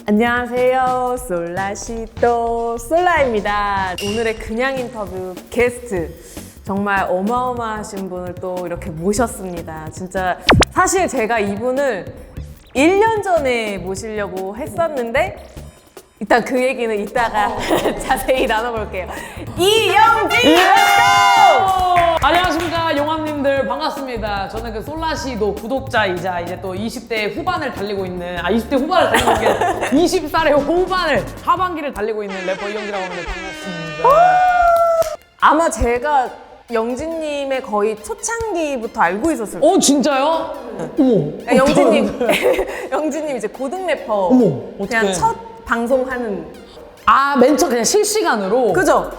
안녕하세요. 솔라시도 솔라입니다. 오늘의 그냥 인터뷰 게스트 정말 어마어마하신 분을 또 이렇게 모셨습니다. 진짜 사실 제가 이분을 1년 전에 모시려고 했었는데 일단 그 얘기는 이따가 자세히 나눠볼게요. 이영진! 안녕하십니까 용암님들 반갑습니다. 저는 그 솔라시도 구독자이자 이제 또 20대 후반을 달리고 있는 20대 후반을 달리고 있는 20살의 후반을 하반기를 달리고 있는 래퍼 이영진이라고 합니다. 반갑습니다. 아마 제가 영진님의 거의 초창기부터 알고 있었을 거예요. 진짜요? 어머. 영진님, 영진님 이제 고등 래퍼 어머, 그냥 어떡해. 첫 방송하는 맨 처음 그냥 실시간으로. 그죠?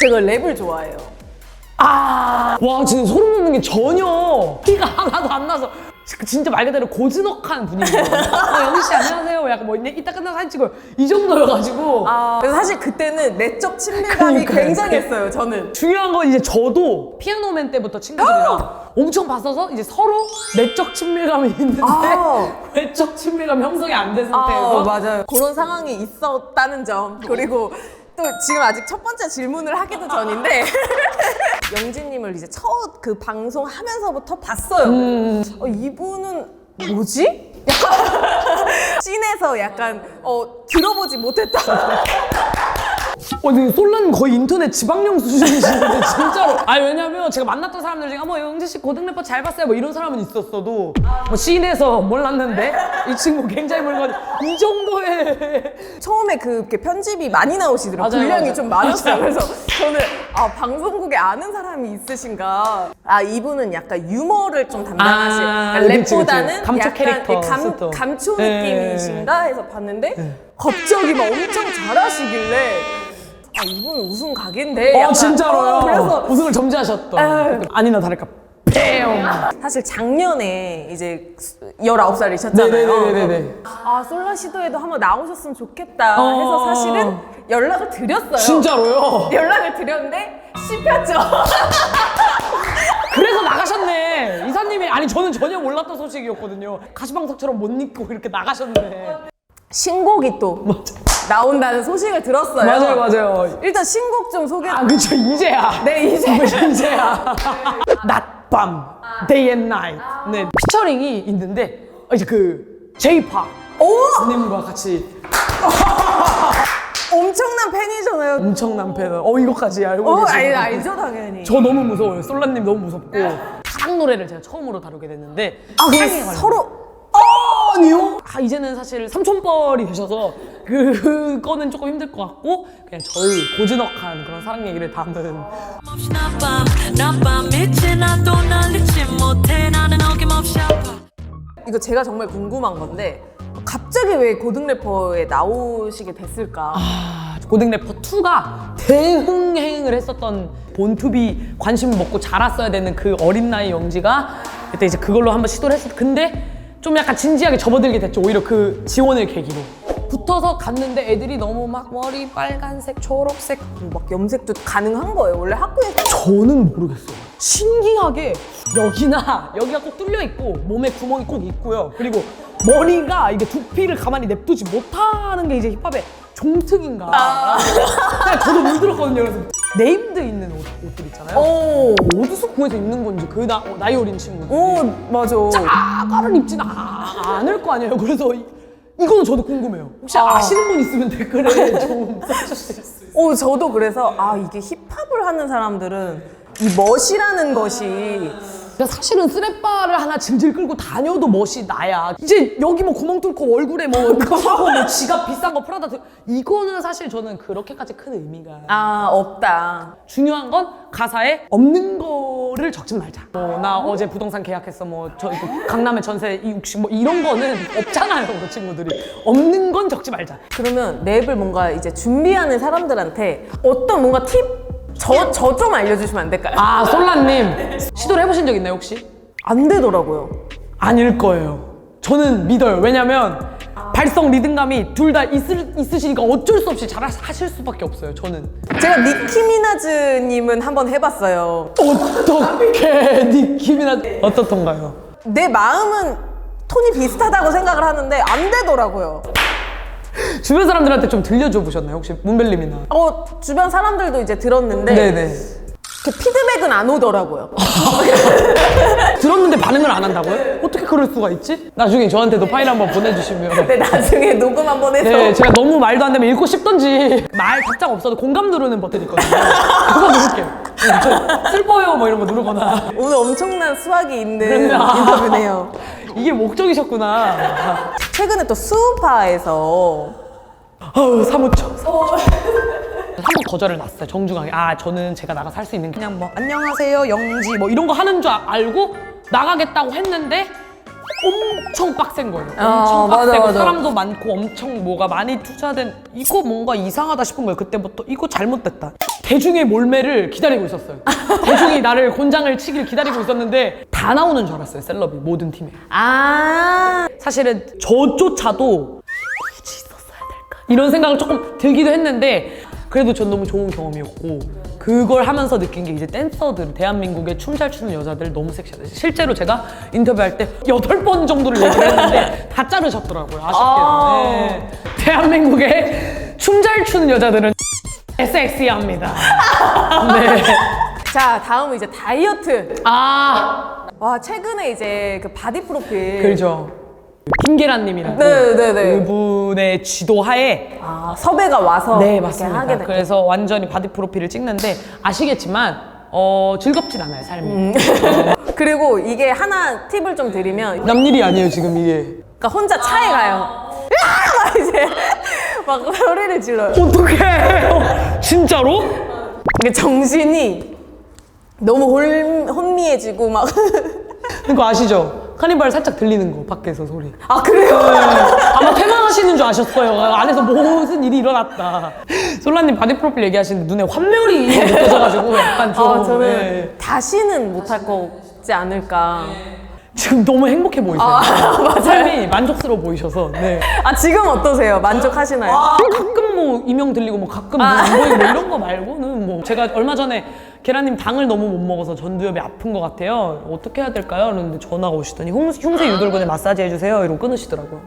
제가 랩을 좋아해요. 와 진짜 소름 돋는 게 전혀 티가 하나도 안 나서 진짜 말 그대로 고즈넉한 분위기예요. 영희씨 안녕하세요. 약간 뭐 이따 끝나서 사진 찍어요. 이 정도여가지고. 그래서 사실 그때는 내적 친밀감이 그러니까요. 굉장했어요, 저는. 중요한 건 이제 저도 피아노맨 때부터 친구들이랑 엄청 봤어서 이제 서로 내적 친밀감이 있는데 외적 친밀감 형성이 안 된 상태에서 맞아요. 그런 상황이 있었다는 점. 그리고 또 지금 아직 첫 번째 질문을 하기도 전인데 영진님을 이제 첫 그 방송 하면서부터 봤어요. 이분은 뭐지? 약간 씬에서 약간 들어보지 못했다. 근데 솔라님 거의 인터넷 지방령 수준이신데 진짜로. 왜냐면 제가 만났던 사람들 중에 영재 씨 고등 래퍼 잘 봤어요 뭐 이런 사람은 있었어도 뭐 씬에서 몰랐는데 이 친구 굉장히 몰랐는데 이 정도의 처음에 그렇게 편집이 많이 나오시더라고요. 맞아요, 분량이 맞아요. 좀 많았어요. 맞아요. 그래서 저는 방송국에 아는 사람이 있으신가. 이분은 약간 유머를 좀 담당하신 그러니까 그치, 랩보다는 그치. 감초 약간 캐릭터 스토. 감초 네. 느낌이신가 해서 봤는데 갑자기 막 엄청 잘하시길래 이분 우승 각인데 약간, 진짜로요? 그래서 우승을 점지하셨던. 아니나 다를까 폐엄. 사실 작년에 이제 19살이셨잖아요. 네네네네네. 솔라시도에도 한번 나오셨으면 좋겠다 해서 사실은 연락을 드렸어요. 진짜로요? 연락을 드렸는데 씹혔죠. 그래서 나가셨네. 이사님이 저는 전혀 몰랐던 소식이었거든요. 가시방석처럼 못 입고 이렇게 나가셨네. 신곡이 또 나온다는 소식을 들었어요. 맞아요. 일단 신곡 좀 소개. 그쵸 이제야. 네, 이제야. 낮밤, day and night. 네, 피처링이 있는데 이제 그 J-pop 님과 같이 엄청난 팬이잖아요. 엄청난 팬. 이거까지 알고 계시고. 알죠 당연히. 저 너무 무서워요. 솔라님 너무 무섭고. 사랑 노래를 제가 처음으로 다루게 됐는데. 그럼 서로 아니요? 이제는 사실 삼촌뻘이 되셔서 그거는 조금 힘들 것 같고 그냥 저희 고즈넉한 그런 사랑 얘기를 담은. 이거 제가 정말 궁금한 건데 갑자기 왜 고등 래퍼에 나오시게 됐을까? 고등 래퍼 2가 대흥행을 했었던 본투비 관심을 먹고 자랐어야 되는 그 어린 나이 영지가 그때 이제 그걸로 한번 시도를 했었. 근데 좀 약간 진지하게 접어들게 됐죠. 오히려 그 지원을 계기로. 붙어서 갔는데 애들이 너무 막 머리 빨간색, 초록색 막 염색도 가능한 거예요 원래 학교에서? 저는 모르겠어요. 신기하게 여기가 꼭 뚫려 있고 몸에 구멍이 꼭 있고요. 그리고 머리가 이게 두피를 가만히 냅두지 못하는 게 이제 힙합의 종특인가. 그냥 저도 물들었거든요. 그래서 네임드 있는 옷들 있잖아요. 어디서 구해서 입는 건지 그 나이 어린 친구들. 맞아. 짜가를 입진 않을 거 아니에요. 그래서 이거는 저도 궁금해요. 혹시 아시는 분 있으면 댓글에 좀 써주실 수 있어요? 저도 그래서 이게 힙합을 하는 사람들은 이 멋이라는 것이 사실은 쓰레빠를 하나 질질 끌고 다녀도 멋이 나야. 이제 여기 뭐 구멍 뚫고 얼굴에 뭐 그거 하고 뭐 지갑 비싼 거 프라다 이거는 사실 저는 그렇게까지 큰 의미가 없다. 중요한 건 가사에 없는 거를 적지 말자. 나 어제 부동산 계약했어. 저 강남에 전세 60 뭐 이런 거는 없잖아요. 그 친구들이 없는 건 적지 말자. 그러면 랩을 뭔가 이제 준비하는 사람들한테 어떤 뭔가 팁 저 좀 알려주시면 안 될까요? 솔라님 시도를 해보신 적 있나요 혹시? 안 되더라고요. 아닐 거예요. 저는 믿어요. 왜냐면 발성 리듬감이 둘 다 있으시니까 어쩔 수 없이 잘 하실 수밖에 없어요. 저는. 제가 니키미나즈님은 한번 해봤어요. 어떻게 니키미나 어떻던가요? 내 마음은 톤이 비슷하다고 생각을 하는데 안 되더라고요. 주변 사람들한테 좀 들려줘 보셨나요? 혹시 문벨님이나? 주변 사람들도 이제 들었는데 네네. 그 피드백은 안 오더라고요. 들었는데 반응을 안 한다고요? 어떻게 그럴 수가 있지? 나중에 저한테도 파일 한번 보내주시면. 네, 나중에 녹음 한번 해서. 네, 제가 너무 말도 안 되면 읽고 싶던지 말 답장 없어도 공감 누르는 버튼 있거든요. 그거 누를게요. 네, 저 슬퍼요 뭐 이런 거 누르거나. 오늘 엄청난 수학이 있는 그럼요. 인터뷰네요. 이게 목적이셨구나. 최근에 또 수우파에서 아우 사무쳐. 한번 거절을 놨어요. 정중하게. 저는 제가 나가서 할 수 있는 그냥 뭐 안녕하세요 영지 뭐 이런 거 하는 줄 알고 나가겠다고 했는데 엄청 빡센 거예요. 엄청 빡세고 맞아. 사람도 많고 엄청 뭐가 많이 투자된 이거 뭔가 이상하다 싶은 거예요. 그때부터 이거 잘못됐다. 대중의 몰매를 기다리고 있었어요. 대중이 나를 곤장을 치길 기다리고 있었는데 다 나오는 줄 알았어요. 셀럽이 모든 팀에. 사실은 저조차도 굳이 있었어야 될까 이런 생각을 조금 들기도 했는데 그래도 전 너무 좋은 경험이었고 그걸 하면서 느낀 게 이제 댄서들 대한민국의 춤 잘 추는 여자들 너무 섹시하다. 실제로 제가 인터뷰할 때 8번 정도를 얘기를 했는데 다 자르셨더라고요. 아쉽게도. 네. 대한민국의 춤 잘 추는 여자들은 섹시합니다. 네. 자, 다음은 이제 다이어트. 와, 최근에 이제 그 바디 프로필. 그렇죠. 김계란님이라고 네네네. 그분의 지도하에 섭외가 와서 네 이렇게 맞습니다. 하게 됐고. 그래서 완전히 바디 프로필을 찍는데 아시겠지만 즐겁진 않아요 삶이. 그리고 이게 하나 팁을 좀 드리면 남일이 아니에요 지금 이게. 그러니까 혼자 차에 가요. 막 이제 막 소리를 질러요. 어떡해. 진짜로? 이게 정신이 너무 혼미해지고 막. 그거 아시죠? 카니발 살짝 들리는 거 밖에서 소리. 그래요? 아마 퇴마하시는 줄 아셨어요. 안에서 무슨 일이 일어났다. 솔라님 바디 프로필 얘기하시는데 눈에 환멸이 느껴져가지고 약간 좀. 저는 네. 다시는 못할 거지 않을까. 지금 너무 행복해 보이세요. 맞아요. 삶이 만족스러워 보이셔서. 네. 지금 어떠세요? 만족하시나요? 가끔 뭐 이명 들리고 뭐 가끔 뭐 안 보이고 뭐 이런 거 말고는 뭐 제가 얼마 전에 계란님 당을 너무 못 먹어서 전두엽이 아픈 것 같아요. 어떻게 해야 될까요? 그런데 전화가 오시더니 흉쇄 유돌근에 마사지 해주세요. 이러고 끊으시더라고요.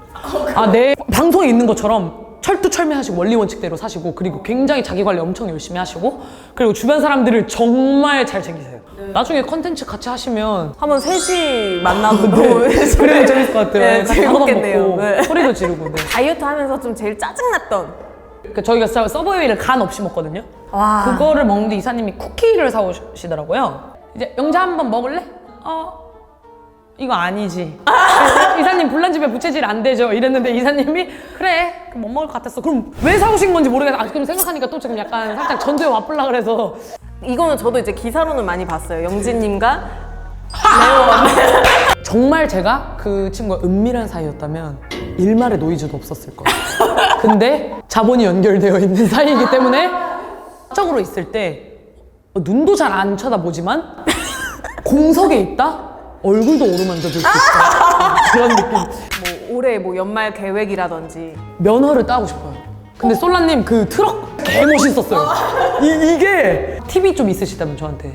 네. 방송에 있는 것처럼 철두철미하시고 원리 원칙대로 사시고 그리고 굉장히 자기 관리 엄청 열심히 하시고 그리고 주변 사람들을 정말 잘 챙기세요. 나중에 컨텐츠 같이 하시면 한번 셋이 만나도 그래도 재밌을 것 같아요. 네, 같이 한번 재밌겠네요. 먹고 네. 소리도 지르고. 네. 다이어트 하면서 좀 제일 짜증났던. 그러니까 저희가 서브웨이를 간 없이 먹거든요. 와. 그거를 먹는데 이사님이 쿠키를 사오시더라고요. 이제 영자 한번 먹을래? 이거 아니지. 이사님 불난집에 부채질 안 되죠. 이랬는데 이사님이 그래 못 먹을 것 같았어. 그럼 왜 사오신 건지 모르겠어. 그럼 생각하니까 또 지금 약간 살짝 전두엽 와플라 그래서. 이거는 저도 이제 기사로는 많이 봤어요. 영진님과 정말 제가 그 친구가 은밀한 사이였다면 일말의 노이즈도 없었을 거예요. 근데 자본이 연결되어 있는 사이이기 때문에 적으로 있을 때 눈도 잘 안 쳐다보지만 공석에 있다? 얼굴도 오르만져 줄 수 있다. 그런 느낌. 뭐 올해 뭐 연말 계획이라든지. 면허를 따고 싶어요. 근데 솔라님 그 트럭 개 멋있었어요. 이게 팁이 좀 있으시다면 저한테.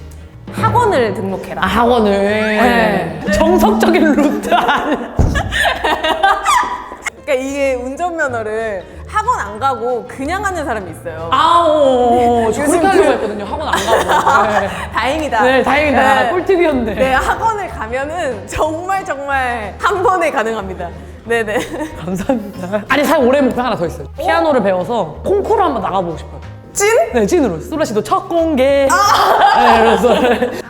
학원을 등록해라. 학원을. 네. 정석적인 루트 아니야. 그러니까 이게 운전면허를 학원 안 가고 그냥 하는 사람이 있어요. 저 그렇게 하려고 했거든요. 학원 안 가고. 네. 다행이다. 네, 다행이다. 네. 꿀팁이었네. 네, 학원을 가면은 정말 한 번에 가능합니다. 네네. 감사합니다. 아니, 사실 올해 목표 하나 더 있어요. 피아노를 배워서 콩쿠르 한번 나가보고 싶어요. 찐? 네, 찐으로. 솔라 씨도 첫 공개. 네, 그래서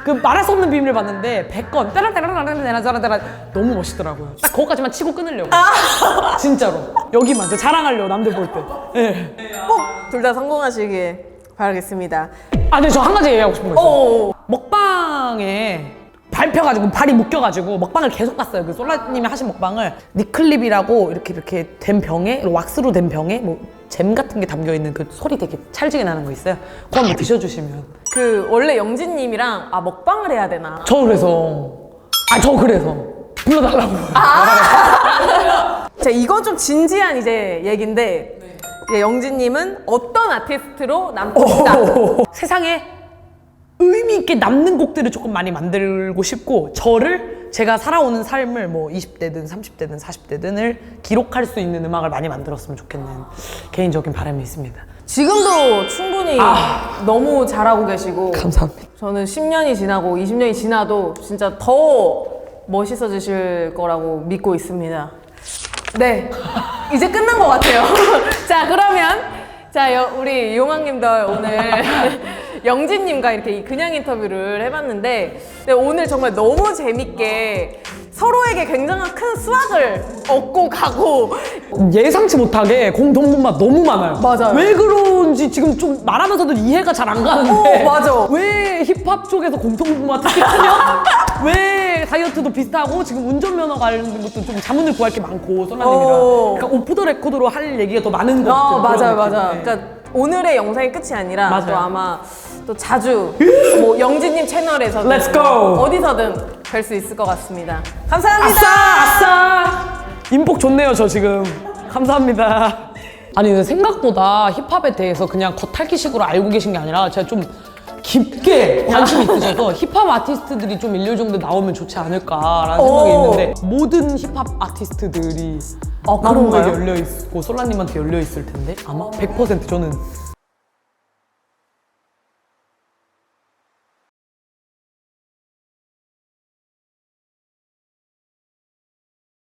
그 말할 수 없는 비밀을 봤는데 100건 따라따라따라따라따라 너무 멋있더라고요. 딱 거기까지만 치고 끊으려고. 진짜로. 여기만 저 자랑하려고 남들 볼 때. 네. 꼭 둘 다 성공하시길 바라겠습니다. 네, 저 한 가지 얘기하고 싶은 거 있어요. 오. 먹방에 밟혀가지고 발이 묶여가지고 먹방을 계속 봤어요. 그 솔라님이 하신 먹방을 니클립이라고 이렇게 된 병에 왁스로 된 병에 뭐 잼 같은 게 담겨 있는 그 소리 되게 찰지게 나는 거 있어요. 그거 한번 드셔주시면. 그 원래 영진님이랑 먹방을 해야 되나? 저 그래서 불러달라고. 자, 이건 좀 진지한 이제 얘긴데 이제 영진님은 어떤 아티스트로 남고 싶다. 세상에 의미 있게 남는 곡들을 조금 많이 만들고 싶고 저를 제가 살아오는 삶을 뭐 20대든 30대든 40대든을 기록할 수 있는 음악을 많이 만들었으면 좋겠는 개인적인 바람이 있습니다. 지금도 충분히 너무 잘하고 계시고 감사합니다. 저는 10년이 지나고 20년이 지나도 진짜 더 멋있어지실 거라고 믿고 있습니다. 네, 이제 끝난 것 같아요. 자, 그러면 우리 용왕님들 오늘 영진님과 이렇게 이 그냥 인터뷰를 해봤는데 네, 오늘 정말 너무 재밌게 서로에게 굉장한 큰 수확을 얻고 가고 예상치 못하게 공통분맛 너무 많아요. 맞아요. 왜 그런지 지금 좀 말하면서도 이해가 잘 안 가는데. 맞아. 왜 힙합 쪽에서 공통분맛 특히 크냐? 왜 다이어트도 비슷하고 지금 운전면허 관련된 것도 좀 자문을 구할 게 많고 솔라님이랑. 그러니까 오프 더 레코드로 할 얘기가 더 많은 것 같아요. 맞아요, 그런 맞아요. 느낌. 그러니까 오늘의 영상이 끝이 아니라 맞아요. 또 아마 또 자주 뭐 영진님 채널에서든 Let's go! 어디서든 뵐 수 있을 것 같습니다. 감사합니다. 아싸! 인복 좋네요, 저 지금. 감사합니다. 아니, 근데 생각보다 힙합에 대해서 그냥 겉핥기식으로 알고 계신 게 아니라 제가 좀 깊게 관심이 있으셔서 힙합 아티스트들이 좀 일류 정도 나오면 좋지 않을까라는 생각이 있는데 모든 힙합 아티스트들이 나무에게 그런가요? 열려 있고 솔라님한테 열려 있을 텐데 아마 100% 저는